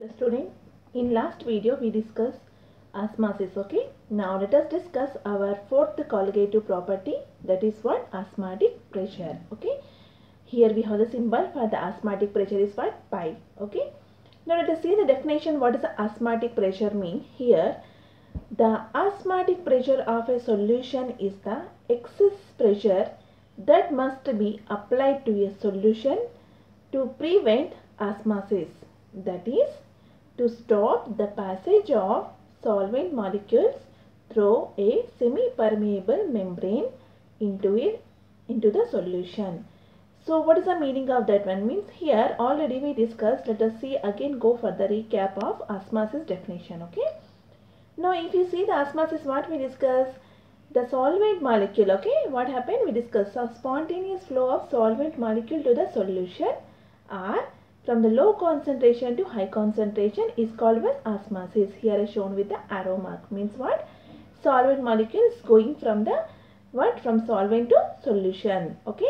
The student, in last video we discussed osmosis. Okay, now let us discuss our fourth colligative property, that is what? Osmotic pressure. Okay, here we have the symbol for the osmotic pressure is what? Pi. Okay, now let us see the definition. What does the osmotic pressure mean? Here the osmotic pressure of a solution is the excess pressure that must be applied to a solution to prevent osmosis, that is, to stop the passage of solvent molecules through a semi-permeable membrane into the solution. So what is the meaning of that one? Means here already we discussed. Let us see again, go for the recap of osmosis definition. Okay, now if you see the osmosis, what we discussed, the solvent molecule. Okay, what happened? We discussed a spontaneous flow of solvent molecule to the solution or from the low concentration to high concentration is called as osmosis. Here is shown with the arrow mark. Means what? Solvent molecules going from the what? From solvent to solution. Okay,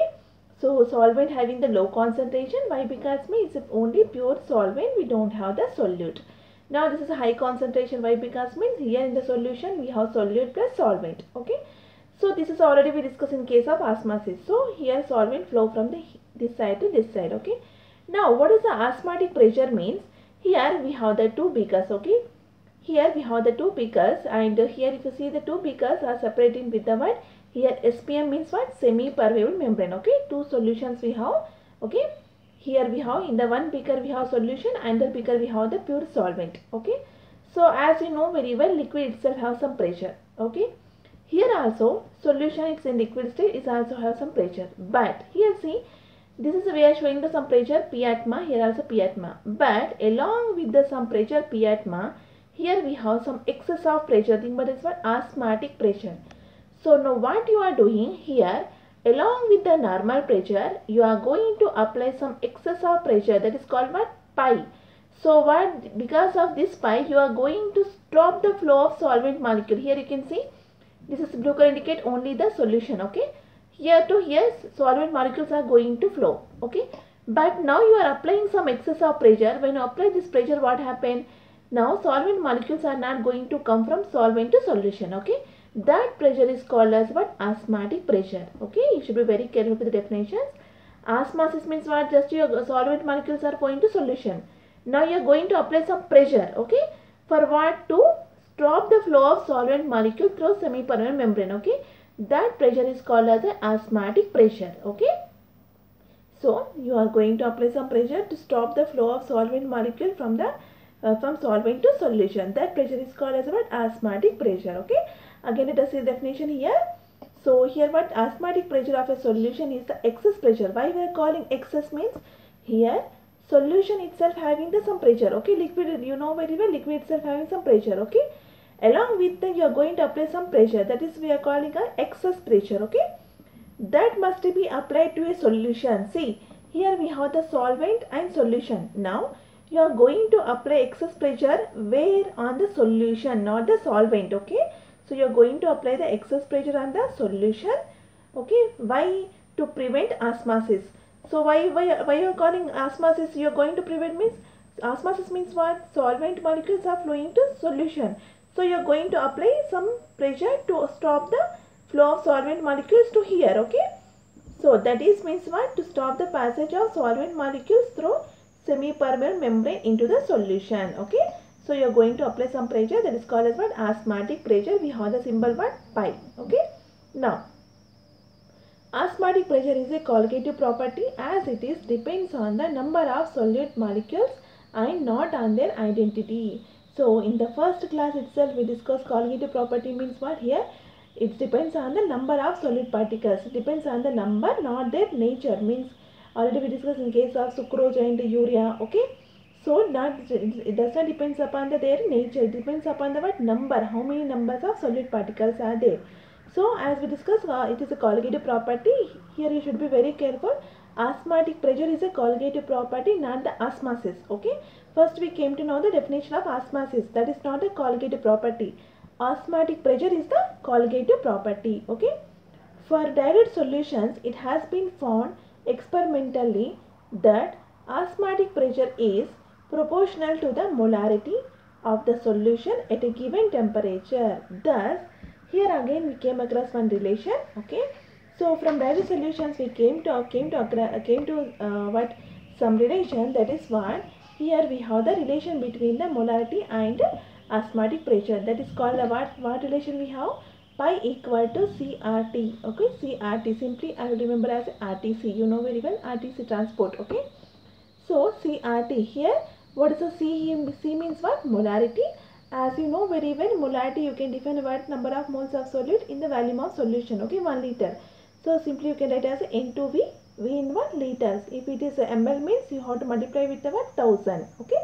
so solvent having the low concentration. Why? Because it's only pure solvent, we don't have the solute. Now this is a high concentration. Why? Because means here in the solution we have solute plus solvent. Okay, so this is already we discussed in case of osmosis. So here solvent flow from this side to this side. Okay, now what is the osmotic pressure means? Here we have the two beakers. Okay, here we have the two beakers, and here if you see the two beakers are separated with the what? Here SPM means what? Semi-permeable membrane. Okay, two solutions we have. Okay, here we have in the one beaker we have solution, and the beaker we have the pure solvent. Okay, so as you know very well, liquid itself has some pressure. Okay, here also solution, it's in liquid state, it also have some pressure, but here see, this is we are showing the some pressure P atma, here also P atma, but along with the some pressure P atma, here we have some excess of pressure thing, but it's what? Osmotic pressure. So now what you are doing here, along with the normal pressure, you are going to apply some excess of pressure, that is called what? Pi. So what? Because of this pi, you are going to stop the flow of solvent molecule. Here you can see, this is blue color indicate only the solution. Okay, here to here solvent molecules are going to flow. Okay, but now you are applying some excess of pressure. When you apply this pressure, what happened? Now solvent molecules are not going to come from solvent to solution. Okay, that pressure is called as what? Osmotic pressure. Okay, you should be very careful with the definitions. Osmosis means what? Just your solvent molecules are going to solution. Now you are going to apply some pressure. Okay, for what? To stop the flow of solvent molecule through semi-permeable membrane. Okay, that pressure is called as the osmotic pressure. Okay, so you are going to apply some pressure to stop the flow of solvent molecule from the from solvent to solution. That pressure is called as what? Osmotic pressure. Okay, again let us see the definition here. So here what? Osmotic pressure of a solution is the excess pressure. Why we are calling excess means here solution itself having the some pressure. Okay, liquid, you know very well, liquid itself having some pressure. Okay, along with that you are going to apply some pressure, that is we are calling a excess pressure. Okay, that must be applied to a solution. See, here we have the solvent and solution. Now you are going to apply excess pressure where? On the solution, not the solvent. Okay, so you are going to apply the excess pressure on the solution. Okay, why? To prevent osmosis. So why you are calling osmosis? You are going to prevent means, osmosis means what? Solvent molecules are flowing to solution. So you are going to apply some pressure to stop the flow of solvent molecules to here. Okay, so that is means what? To stop the passage of solvent molecules through semi-permeable membrane into the solution. Okay, so you are going to apply some pressure, that is called as what? Osmotic pressure. We have the symbol what? Pi. Okay, now osmotic pressure is a colligative property, as it is depends on the number of solute molecules and not on their identity. So in the first class itself we discussed colligative property means what? Here it depends on the number of solute particles. It depends on the number, not their nature. Means already we discussed in case of sucrose and urea. Okay, so not, it does not depends upon their nature. It depends upon the what? Number, how many numbers of solute particles are there. So as we discussed, it is a colligative property. Here you should be very careful. Osmotic pressure is a colligative property, not the osmosis. Okay, first we came to know the definition of osmosis. That is not a colligative property. Osmotic pressure is the colligative property. Okay, for dilute solutions, it has been found experimentally that osmotic pressure is proportional to the molarity of the solution at a given temperature. Thus, here again we came across one relation. Okay, so from Rayleigh solutions we came to what some relation, that is what here we have the relation between the molarity and osmotic pressure, that is called the what relation we have, pi equal to CRT. Okay, CRT simply I will remember as RTC. You know very well RTC transport. Okay, so CRT here, what is the C? C means what? Molarity. As you know very well, molarity you can define what number of moles of solute in the volume of solution. Okay, 1 liter. So simply you can write as N2V, V in what? Liters. If it is ml means you have to multiply with the what? 1000. Okay.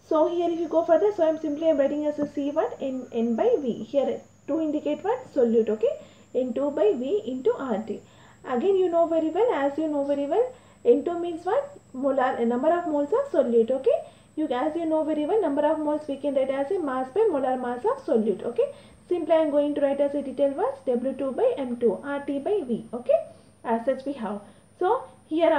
So here if you go further, so I am simply writing as a C what? N by V. Here to indicate what? Solute. Okay. N2 by V into RT. Again you know very well, as you know very well, N2 means what? Molar, number of moles of solute. Okay. As you know very well, number of moles we can write as a mass by molar mass of solute. Okay. Simply I am going to write as a detailed words W2 by M2, RT by V. Okay. As such we have. So here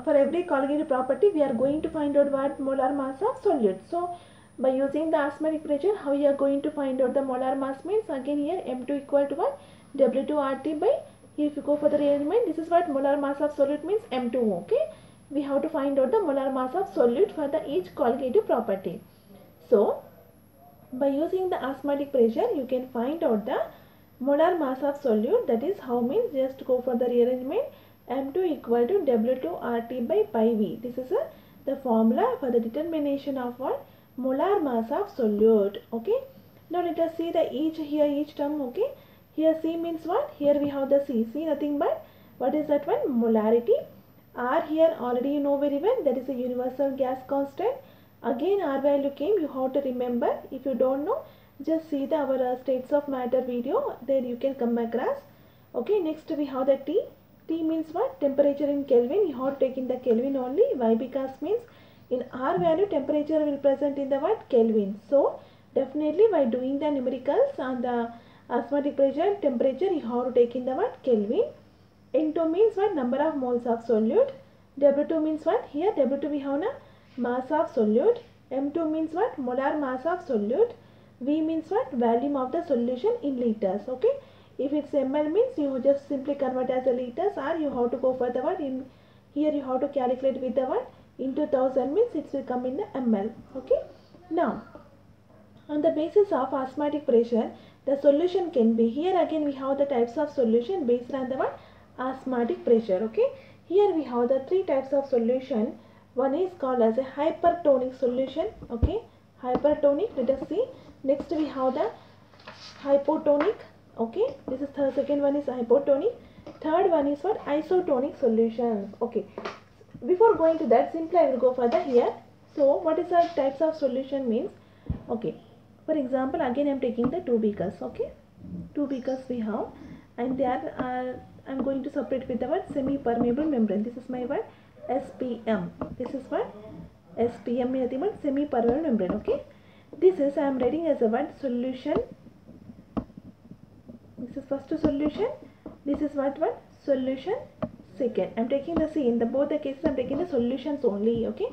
for every colligative property we are going to find out what molar mass of solute. So by using the osmotic pressure, how we are going to find out the molar mass means, again here M2 equal to what? W2 RT by, if you go for the rearrangement, this is what molar mass of solute means, M2. Okay, we have to find out the molar mass of solute for the each colligative property. So by using the osmotic pressure you can find out the molar mass of solute, that is how means, just go for the rearrangement, M2 equal to W2 RT by pi V. This is the formula for the determination of what? Molar mass of solute. Okay, now let us see the each term. Okay, here C means what? Here we have the C nothing but what is that one? Molarity. R here already you know very well, that is a universal gas constant. Again R value came, you have to remember. If you don't know, just see the our states of matter video, there you can come across. Okay, next we have the T. T means what? Temperature in Kelvin. You have to take in the Kelvin only. Why? Because means in R value temperature will present in the what? Kelvin. So definitely by doing the numericals on the osmotic pressure temperature, you have to take in the what? Kelvin. N2 means what? Number of moles of solute. W2 means what? Here W2 we have a mass of solute. M2 means what? Molar mass of solute. V means what? Volume of the solution in liters. Okay. If it's ml means you just simply convert as a liters, or you have to go for the what? In here you have to calculate with the what? Into 1000 means it will come in the ml. Okay. Now on the basis of osmotic pressure, the solution can be, here again we have the types of solution based on the what? Osmotic pressure. Okay. Here we have the three types of solution. One is called as a hypertonic solution. Okay. Hypertonic. Let us see. Next we have the hypotonic. Okay, this is the second one is hypotonic. Third one is what? Isotonic solutions. Okay, before going to that, simply I will go further here. So what is the types of solution means? Okay, for example, again I am taking the two beakers. Okay, two beakers we have, and they are I am going to separate with the word semi-permeable membrane. This is my word SPM. This is what? SPM means nothing but semi-permeable membrane. Okay, this is I am writing as a word solution. This is first solution. This is what? Solution. Second. I am taking the C. In the both the cases I am taking the solutions only. Okay.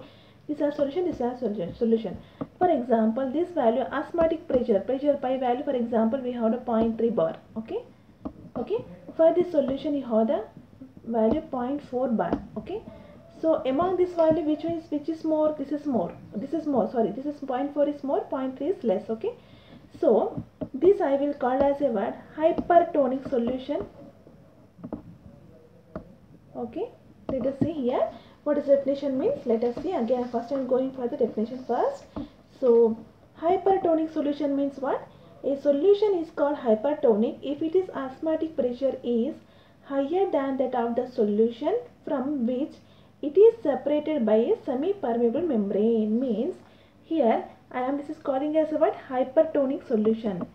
These are solution. These are solution. For example, this value osmotic pressure pi value. For example, we have a 0.3 bar. Okay. Okay. For this solution, you have the value 0.4 bar. Okay. So among this value, which is more? This is more. This is more. Sorry. This is 0.4 is more. 0.3 is less. Okay. So this I will call as a word hypertonic solution. Okay, let us see here what is definition means. Let us see again. First I am going for the definition first. So hypertonic solution means what? A solution is called hypertonic if it is osmotic pressure is higher than that of the solution from which it is separated by a semi-permeable membrane. Means here this is calling as a what? Hypertonic solution.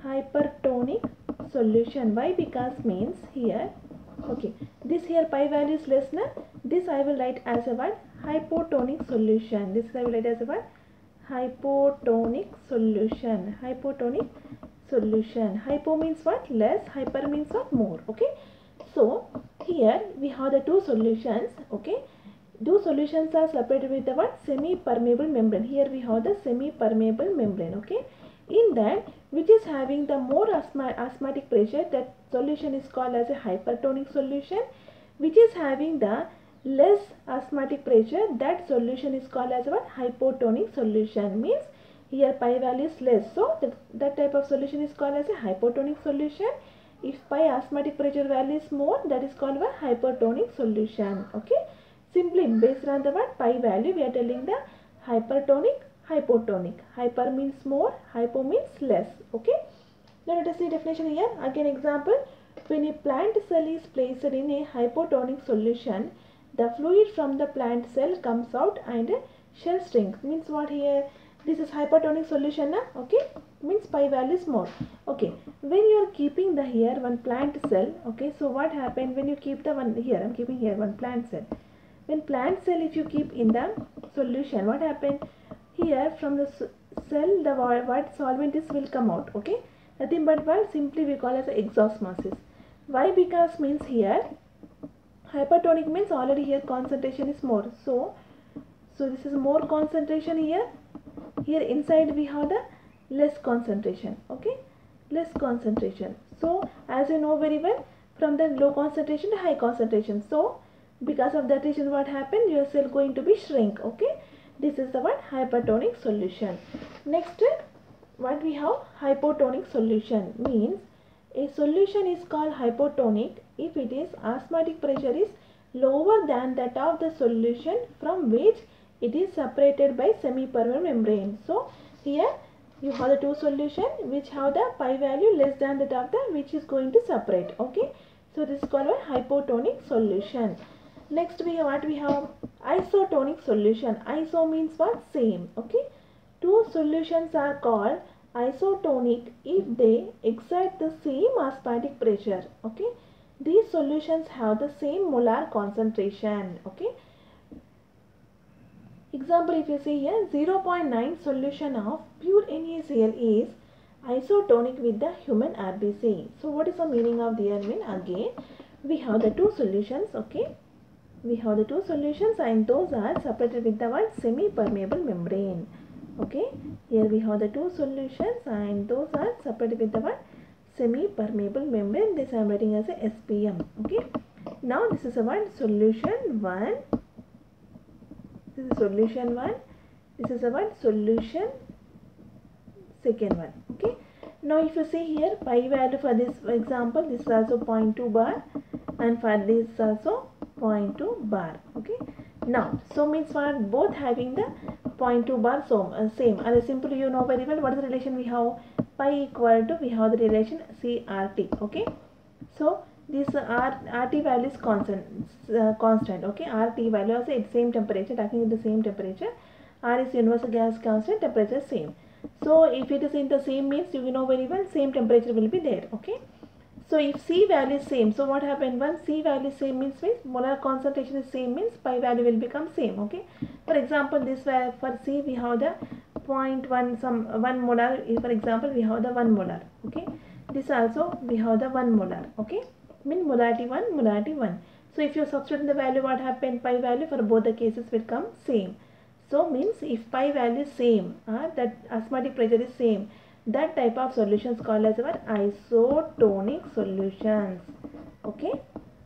Hypertonic solution. Why? Because means here, okay, this here pi value is less na. This I will write as a what? Hypotonic solution. This I will write as a what? Hypotonic solution. Hypotonic solution. Hypo means what? Less. Hyper means what? More. Okay. So here we have the two solutions. Okay. Two solutions are separated with the what? Semi-permeable membrane. Here we have the semi-permeable membrane. Okay. In that, which is having the more osmotic pressure, that solution is called as a hypertonic solution. Which is having the less osmotic pressure, that solution is called as what? Hypotonic solution. Means here pi value is less, so that type of solution is called as a hypotonic solution. If pi osmotic pressure value is more, that is called a hypertonic solution. Okay. Simply based on the what? Pi value, we are telling the hypertonic, hypotonic. Hyper means more, hypo means less. Okay. Now let us see definition here. Again example. When a plant cell is placed in a hypotonic solution, the fluid from the plant cell comes out and shell shrinks. Means what here? This is hypertonic solution, na? Okay. Means pi value is more. Okay. When you are keeping the here one plant cell, okay. So what happened when you keep the one here? I am keeping here one plant cell. When plant cell, if you keep in the solution, what happened? Here from the cell, the what solvent is will come out. Okay. Nothing but what? Simply we call as exosmosis. Why? Because means here hypertonic means already here concentration is more. So this is more concentration here. Here inside we have the less concentration. Okay. Less concentration. So as you know very well, from the low concentration to high concentration. So because of that reason, what happened? Your cell going to be shrink. Okay. This is the what? Hypertonic solution. Next, what we have? Hypotonic solution. Means a solution is called hypotonic if it is osmotic pressure is lower than that of the solution from which it is separated by semi-permeable membrane. So here you have the two solution which have the pi value less than that of the which is going to separate. Okay. So this is called a hypotonic solution. Next we have what? We have isotonic solution. Iso means what? Same. Okay. Two solutions are called isotonic if they exert the same osmotic pressure. Okay. These solutions have the same molar concentration. Okay. Example, if you see here, 0.9 solution of pure NaCl is isotonic with the human RBC. So what is the meaning of the mean? Again we have the two solutions. Okay. We have the two solutions and those are separated with the what? Semi-permeable membrane. Okay. Here we have the two solutions and those are separated with the what? Semi-permeable membrane. This I am writing as a SPM. Okay. Now this is a one solution 1. This is solution 1. This is a one solution second one. Okay. Now if you see here, pi value for this example, this is also 0.2 bar and for this also 0.2 bar. Okay. Now so means what? Both having the 0.2 bar, so same. And simply you know very well what is the relation we have? Pi equal to, we have the relation CRT. Okay. So this RT value is constant. Okay. RT value also at same temperature, talking at the same temperature. R is universal gas constant, temperature same. So if it is in the same means you know very well same temperature will be there. Okay. So if C value is same, so what happened? Once C value is same means molar concentration is same means pi value will become same. Okay. For example, this for C we have the 0.1 some 1 molar. For example, we have the 1 molar. Okay. This also we have the 1 molar. Okay. Mean molarity 1, molarity 1. So if you substitute the value, what happened? Pi value for both the cases will come same. So means if pi value is same, that osmotic pressure is same, that type of solutions called as our isotonic solutions. Okay.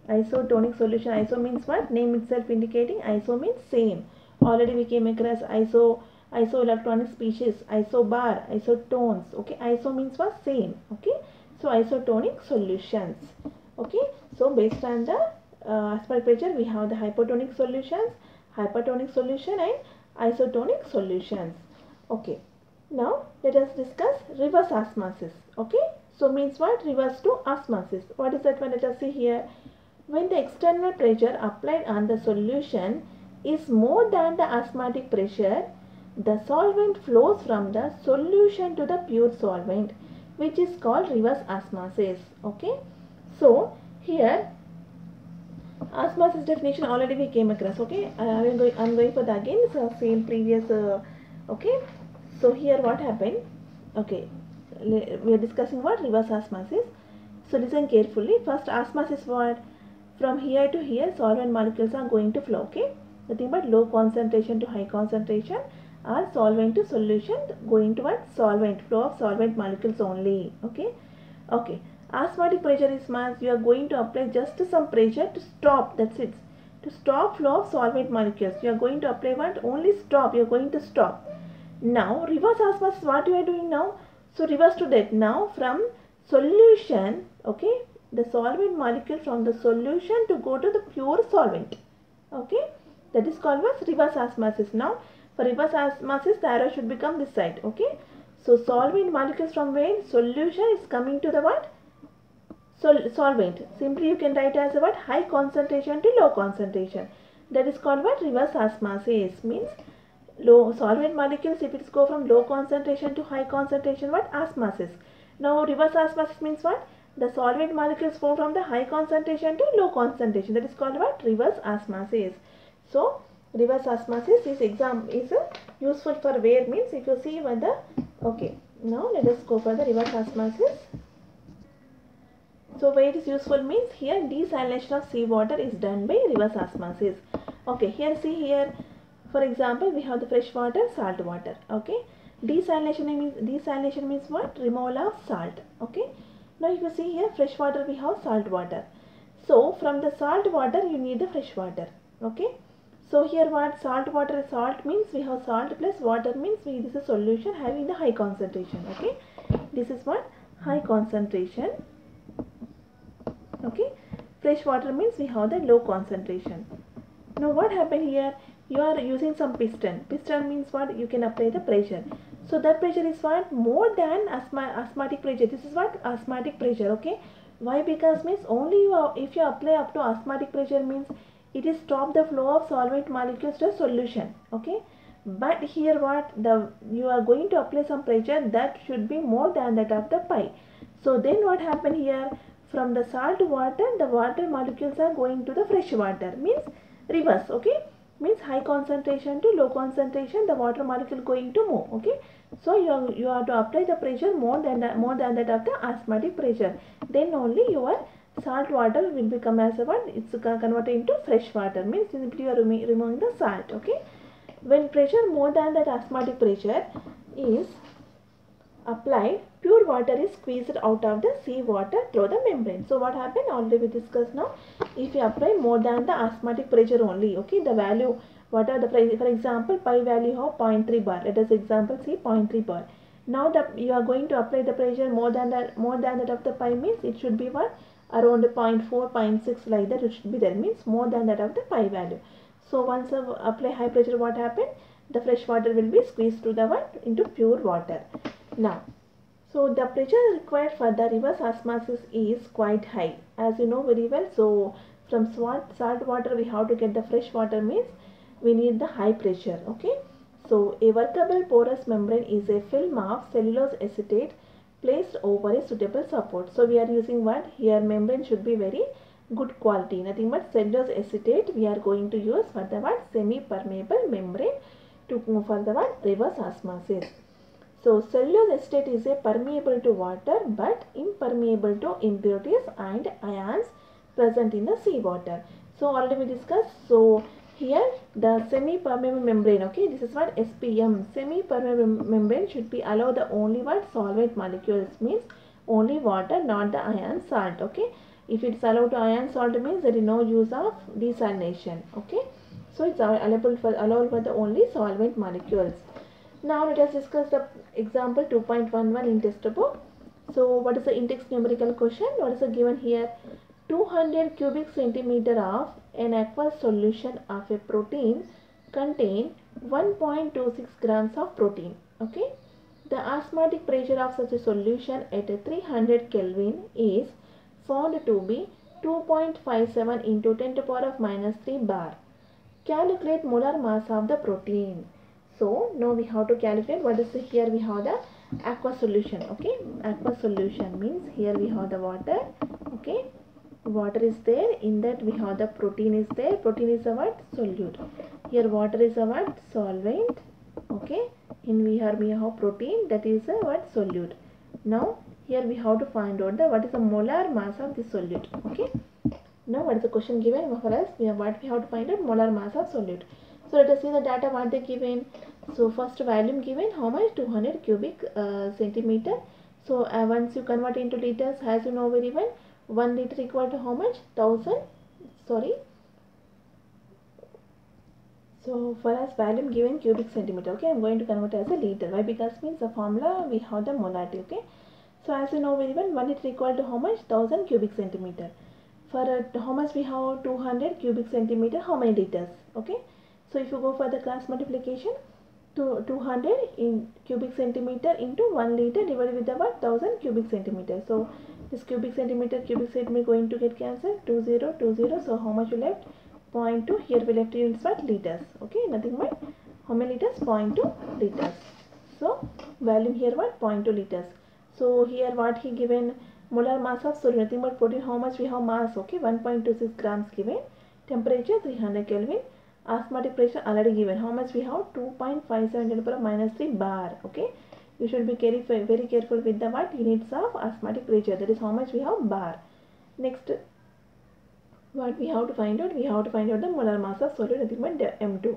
Isotonic solution. Iso means what? Name itself indicating. Iso means same. Already we came across isoelectronic species, isobar, isotones. Okay. Iso means what? Same. Okay. So isotonic solutions. Okay. So based on the osmotic pressure, we have the hypotonic solutions, hypertonic solution and isotonic solutions. Okay. Now let us discuss reverse osmosis. Okay. So means what? Reverse to osmosis. What is that one? Let us see here. When the external pressure applied on the solution is more than the osmotic pressure, the solvent flows from the solution to the pure solvent, which is called reverse osmosis. Okay. So here osmosis definition already we came across. Okay. I am going for the again. So same previous. Okay. So here what happened? Okay. We are discussing what? Reverse osmosis. So listen carefully. First osmosis what? From here to here solvent molecules are going to flow. Okay. nothing but low concentration to high concentration, or solvent to solution, going to what? Solvent, flow of solvent molecules only. Okay. Okay. Osmotic pressure is mass. You are going to apply just some pressure to stop. That's it. To stop flow of solvent molecules, you are going to apply what? Only stop. You are going to stop. Now reverse osmosis, what you are doing now? So reverse to that. Now from solution, okay, the solvent molecule from the solution to go to the pure solvent. Okay, that is called as reverse osmosis. Now for reverse osmosis, the arrow should become this side. Okay, so solvent molecules from where? Solution is coming to the what? Solvent. Simply you can write as a what? High concentration to low concentration. That is called what? Reverse osmosis. Means low solvent molecules, if it go from low concentration to high concentration, what? Osmosis. Now reverse osmosis means what? The solvent molecules go from the high concentration to low concentration. That is called what? Reverse osmosis. So reverse osmosis is useful for where? Means if you see when the, okay, now let us go for the reverse osmosis. So where it is useful means here desalination of seawater is done by reverse osmosis. Okay, here see here, for example, we have the fresh water, salt water. Okay, desalination means what? Removal of salt. Okay, now if you see here, fresh water, we have salt water. So from the salt water you need the fresh water. Okay, so here what? Salt water, salt means we have salt plus water means this is a solution having the high concentration. Okay, this is what? High concentration. Okay, fresh water means we have the low concentration. Now what happened here? You are using some piston. Piston means what? You can apply the pressure. So that pressure is what? More than osmotic pressure. This is what? Osmotic pressure. Okay, why? Because means only if you apply up to osmotic pressure means it is stop the flow of solvent molecules to solution. Okay, but here what? You are going to apply some pressure that should be more than that of the pi. So then what happened here? From the salt water, the water molecules are going to the fresh water, means reverse. Okay, means high concentration to low concentration, the water molecule going to move. Okay, so you have to apply the pressure more than that of the osmotic pressure. Then only your salt water will become as a what? It's converted into fresh water, means simply you are removing the salt. Okay, when pressure more than that osmotic pressure is applied, pure water is squeezed out of the sea water through the membrane. So what happened? Already we discussed now. If you apply more than the osmotic pressure only, okay, the value, what are the pressure? For example, pi value of 0.3 bar. Let us example see 0.3 bar. Now that you are going to apply the pressure more than that of the pi means it should be what? Around 0.4, 0.6 like that. It should be there, means more than that of the pi value. So once you apply high pressure, what happened? The fresh water will be squeezed to the what? Into pure water. Now, so the pressure required for the reverse osmosis is quite high, as you know very well. So from salt water we have to get the fresh water, means we need the high pressure. Okay, so a workable porous membrane is a film of cellulose acetate placed over a suitable support. So we are using what? Here membrane should be very good quality, nothing but cellulose acetate we are going to use for the what? Semi-permeable membrane to for the what? Reverse osmosis. So cellulose acetate is a permeable to water but impermeable to impurities and ions present in the seawater. So already we discussed. So here the semi-permeable membrane, okay, this is what? SPM. Semi-permeable membrane should be allow the only what? Solvent molecules, means only water, not the ion salt. Okay, if it's allowed to ion salt means there is no use of desalination. Okay, so it's allowed for the only solvent molecules. Now let us discuss the example 2.11 in test book. So what is the index numerical question? What is the given here? 200 cubic centimeter of an aqueous solution of a protein contain 1.26 grams of protein. Okay, the osmotic pressure of such a solution at 300 Kelvin is found to be 2.57 into 10 to the power of minus 3 bar. Calculate molar mass of the protein. So now we have to calculate what is here. We have the aqueous solution. Okay, aqueous solution means here we have the water. Okay, water is there, in that we have the protein is there. Protein is a what? Solute. Here water is a what? Solvent. Okay, in we have protein, that is a what? Solute. Now here we have to find out the what is the molar mass of the solute. Okay, Now what is the question given for us? What we have to find out? Molar mass of solute. So let us see the data what they given. So first volume given, how much? 200 cubic centimeter. So once you convert into liters, as you know very well, 1 liter equal to how much? 1000. Sorry. So for us volume given cubic centimeter. Okay, I'm going to convert as a liter. Why? Because means the formula we have the molarity. Okay. So as you know very well, 1 liter equal to how much? 1000 cubic centimeter. For how much we have? 200 cubic centimeter, how many liters? Okay, so if you go for the cross multiplication, to 200 in cubic centimeter into 1 liter divided with the what? 1000 cubic centimeter. So this cubic centimeter going to get cancelled. 2020. So how much you left? 0.2. Here we left units what? Liters. Okay, nothing but how many liters? 0.2 liters. So volume here what? 0.2 liters. So here what he given? Molar mass of solute, nothing but protein. How much we have mass? Okay, 1.26 grams given. Temperature 300 Kelvin. Osmotic pressure already given. How much we have? 2.57 10 to the minus 3 bar. Okay, you should be very careful with the what? Units of osmotic pressure. That is how much we have? Bar. Next, what we have to find out? We have to find out the molar mass of solute, nothing but M2.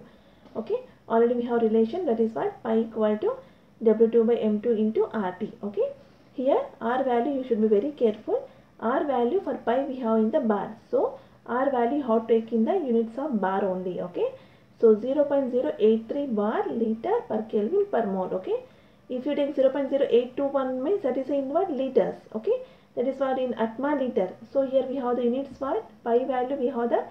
Okay, already we have relation, that is what? Pi equal to W2 by M2 into RT. Okay, here R value you should be very careful. R value for pi we have in the bar. So R value how to take in the units of bar only. Okay, so 0.083 bar liter per Kelvin per mole. Okay, if you take 0.0821 means that is in what? Liters. Okay, that is what in atma liter. So here we have the units what? Pi value we have the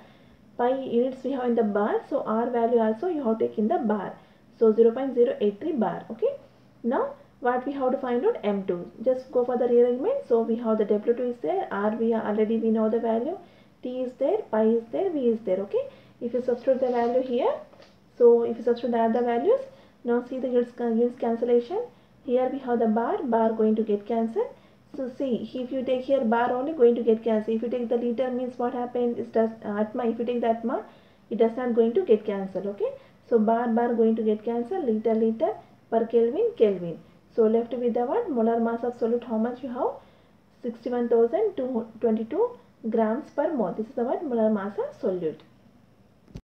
pi units we have in the bar. So R value also you have to take in the bar. So 0.083 bar. Okay, now what we have to find out? M2. Just go for the rearrangement. So we have the W2 is there, R we already we know the value, T is there, pi is there, V is there. Okay, if you substitute the value here, so if you substitute the other values, now see the units cancellation. Here we have the bar going to get cancelled. So see, if you take here bar only going to get cancelled. If you take the liter means what happened is does atma. If you take the atma, it does not going to get cancelled. Okay, so bar going to get cancelled. Liter per Kelvin. So left with the what? Molar mass of solute, how much you have? 61,222 grams per mole. This is the what? Molar mass of solute.